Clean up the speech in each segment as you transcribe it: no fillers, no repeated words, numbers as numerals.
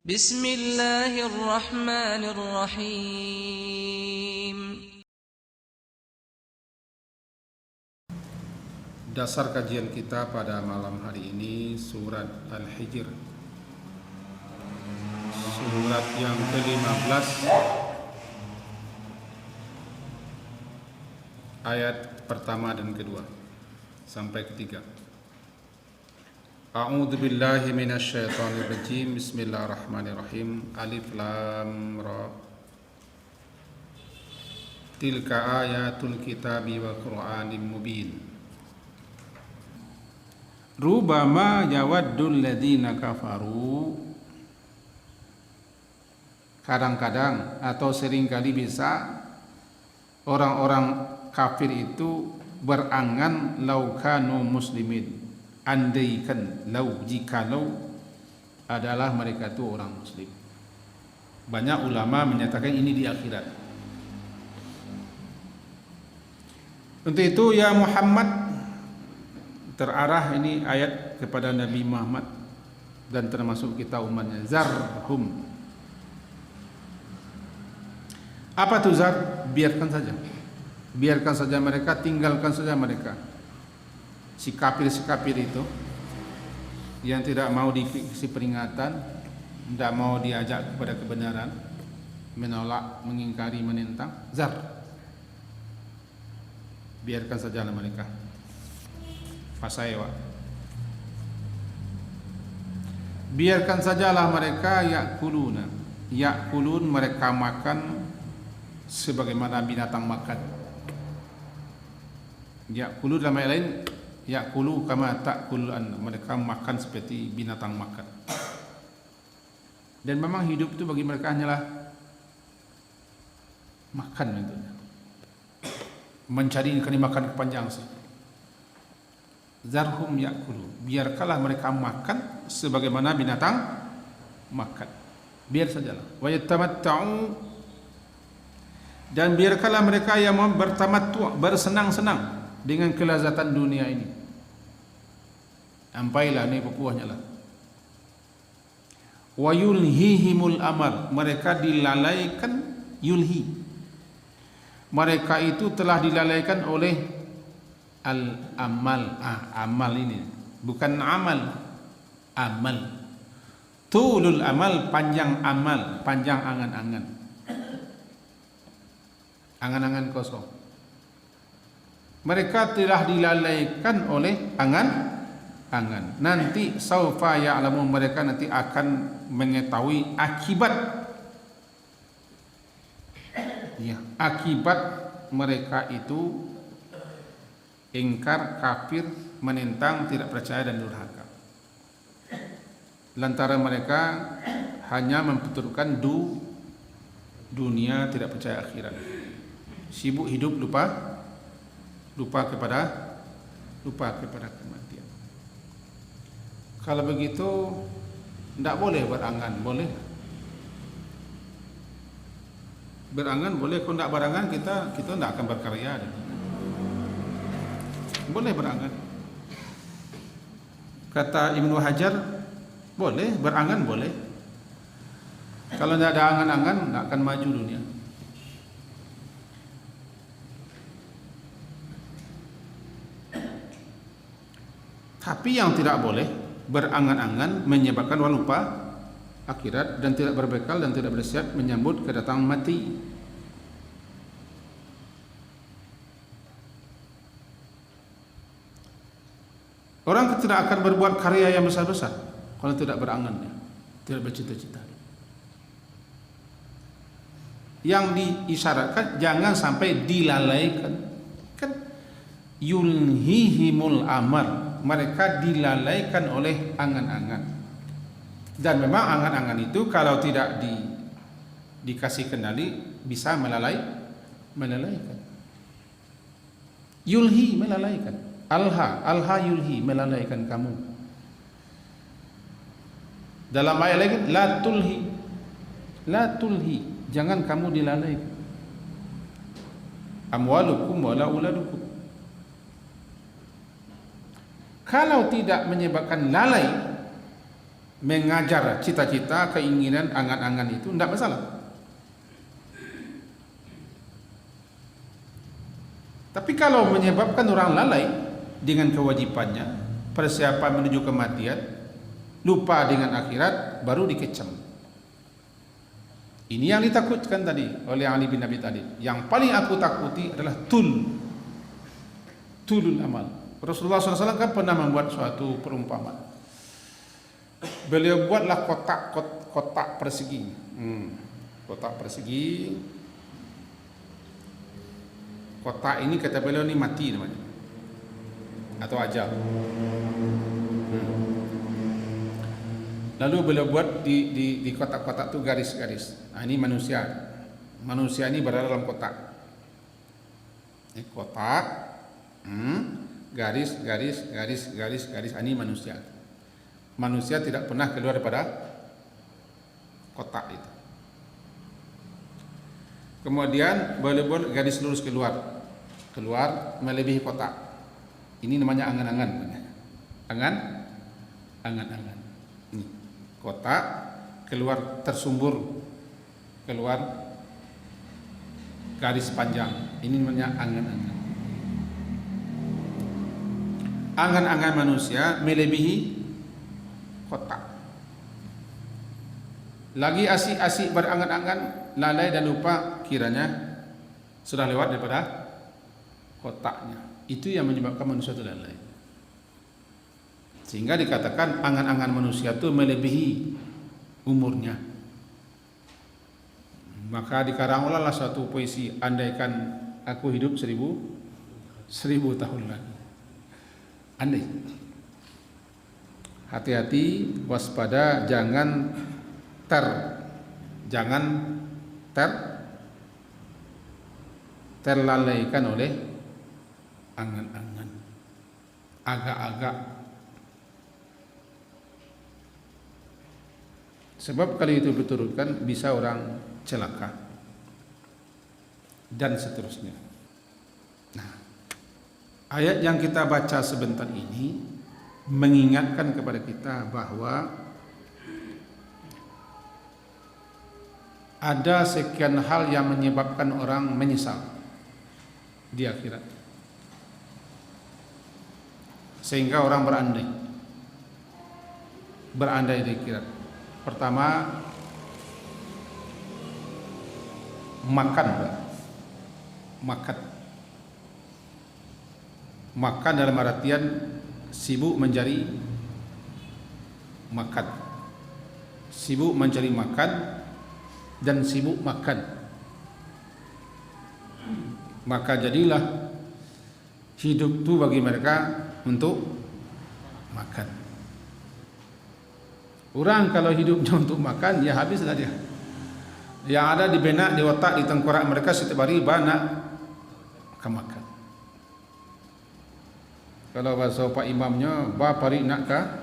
Bismillahirrahmanirrahim. Dasar kajian kita pada malam hari ini surat Al-Hijr, surat yang ke-15, ayat pertama dan kedua sampai ketiga. A'udzu billahi minasyaitonir rajim. Bismillahirrahmanirrahim. Alif lam ra. Tilka ayatul kitabi wa Qur'anin mubin. Rubama yawaddul ladzina kafaru. Kadang-kadang atau seringkali bisa orang-orang kafir itu berangan laukanu muslimin, andaikan, jikalau adalah mereka itu orang muslim. Banyak ulama menyatakan ini di akhirat. Untuk itu ya Muhammad, terarah ini ayat kepada Nabi Muhammad dan termasuk kita umatnya. Zarhum. Apa itu zar? Biarkan saja. Biarkan saja mereka, tinggalkan saja mereka. Si kafir itu yang tidak mau dikasih peringatan, tidak mau diajak kepada kebenaran, menolak, mengingkari, menentang, zar. Biarkan sajalah mereka. Fasaewa. Biarkan sajalah mereka yakulun, mereka makan sebagaimana binatang makan. Yakulu dalam ayat lain, yakulu kama ta'kul an, mereka makan seperti binatang makan. Dan memang hidup itu bagi mereka hanyalah makan itu. Mencari ikan dimakan kepanjang sih. Zarhum yakulu, biarkanlah mereka makan sebagaimana binatang makan. Biar sajalah. Wa yatamatta'u, dan biarkanlah mereka yang bertamattu', bersenang-senang dengan kelazatan dunia ini. Sampailah ini pepuahnya lah. Wa yulhihimul amal, mereka dilalaikan, yulhi. Mereka itu telah dilalaikan oleh al-amal. Amal ini bukan amal, amal. Tulul amal, panjang amal, panjang angan-angan. Angan-angan kosong. Mereka telah dilalaikan oleh angan-angan. Nanti saufa ya'lamun, mereka nanti akan mengetahui akibat. Ya, akibat mereka itu ingkar, kafir, menentang, tidak percaya dan durhaka. Lantaran mereka hanya memperturutkan dunia, tidak percaya akhirat. Sibuk hidup, lupa kepada kematian. Kalau begitu tidak boleh berangan. Boleh berangan, boleh. Kalau tidak berangan kita tidak akan berkarya. Boleh berangan. Kata Ibnu Hajar, boleh berangan, boleh. Kalau tidak ada angan-angan, tidak akan maju dunia. Tapi yang tidak boleh berangan-angan menyebabkan orang lupa akhirat dan tidak berbekal dan tidak bersiap menyambut kedatangan mati. Orang tidak akan berbuat karya yang besar-besar kalau tidak berangan, tidak bercita-cita. Yang diisyaratkan jangan sampai dilalaikan. Kan yulhihimul amal, mereka dilalaikan oleh angan-angan. Dan memang angan-angan itu kalau tidak dikasih kendali bisa melalaikan. Yulhi, melalaikan. Alha yulhi, melalaikan kamu. Dalam ayat lain, la tulhi, jangan kamu dilalaikan. Amwalukum wala uladukum. Kalau tidak menyebabkan lalai, mengajar cita-cita, keinginan, angan-angan itu tidak masalah. Tapi kalau menyebabkan orang lalai dengan kewajibannya, persiapan menuju kematian, lupa dengan akhirat, baru dikecam. Ini yang ditakutkan tadi oleh Ali bin Abi Thalib. Yang paling aku takuti adalah tulul amal. Rasulullah SAW kan pernah membuat suatu perumpamaan. Beliau buatlah kotak persegi. Kotak persegi. Kotak ini kata beliau ini mati namanya, atau ajal. Lalu beliau buat di kotak-kotak itu garis-garis. Nah, ini manusia. Manusia ini berada dalam kotak. Ini kotak, garis. Ini manusia. Manusia tidak pernah keluar daripada kotak itu. Kemudian beliau buat garis lurus keluar melebihi kotak. Ini namanya angan-angan. Angan-angan. Ini kotak keluar tersumber, keluar garis panjang. Ini namanya angan-angan. Angan-angan manusia melebihi kotak. Lagi asik-asik berangan-angan, lalai dan lupa, kiranya sudah lewat daripada kotaknya. Itu yang menyebabkan manusia itu lalai. Sehingga dikatakan angan-angan manusia itu melebihi umurnya. Maka dikaranglah suatu puisi, andaikan aku hidup 1000 tahun lagi. Andai. Hati-hati, waspada, jangan terlalaikan oleh angan-angan, agak-agak. Sebab kalau itu diturunkan bisa orang celaka dan seterusnya. Nah, ayat yang kita baca sebentar ini mengingatkan kepada kita bahwa ada sekian hal yang menyebabkan orang menyesal di akhirat, sehingga orang berandai di akhirat. Pertama, makan dalam artian sibuk mencari makan, dan sibuk makan. Maka jadilah hidup itu bagi mereka untuk makan. Orang kalau hidupnya untuk makan, ya habislah dia. Yang ada di benak, di otak, di tengkorak mereka setiap hari banyak makan. Kalau bahasa Pak Imamnya, ba pari nak ka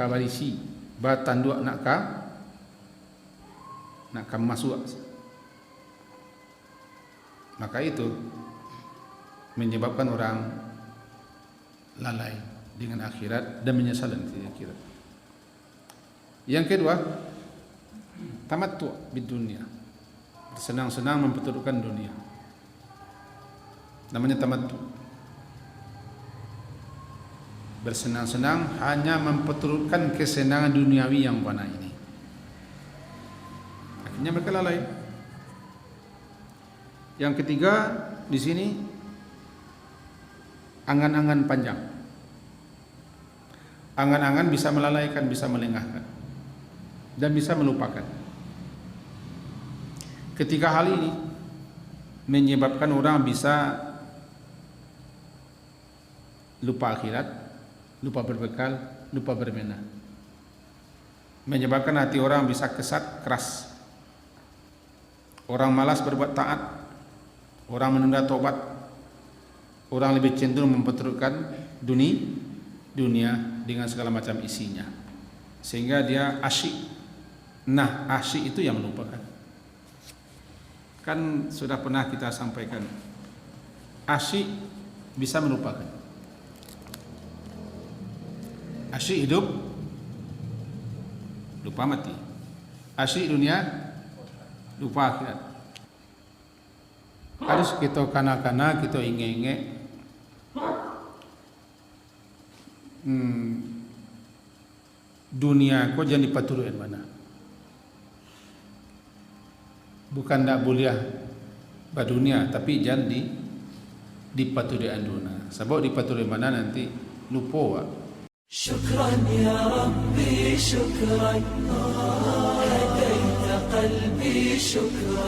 barisi, ba tanduk nak ka masuk. Maka itu menyebabkan orang lalai dengan akhirat dan menyesal di akhirat. Yang kedua, tamattu bid dunia, bersenang-senang memperturutkan dunia. Namanya tamattu. Bersenang-senang hanya memperturutkan kesenangan duniawi yang fana ini. Akhirnya mereka lalai. Yang ketiga di sini angan-angan panjang. Angan-angan bisa melalaikan, bisa melengahkan, dan bisa melupakan. Ketiga hal ini menyebabkan orang bisa lupa akhirat, lupa berbekal, lupa bermenah. Menyebabkan hati orang bisa kesat, keras. Orang malas berbuat taat, orang menunda tobat, orang lebih cenderung memperturutkan dunia dengan segala macam isinya, sehingga dia asyik. Nah, asyik itu yang melupakan. Kan sudah pernah kita sampaikan, asyik bisa melupakan. Asyik hidup lupa mati. Asyik dunia, lupa akhirat. Harus kita kana-kana, kita inge-inge. Dunia kau jangan dipaturuin mana. Bukan tak boleh badunia, tapi jangan dipaturuin dunia. Sebab dipaturuin mana nanti lupa. شكرا يا ربي شكرا هديت قلبي شكرا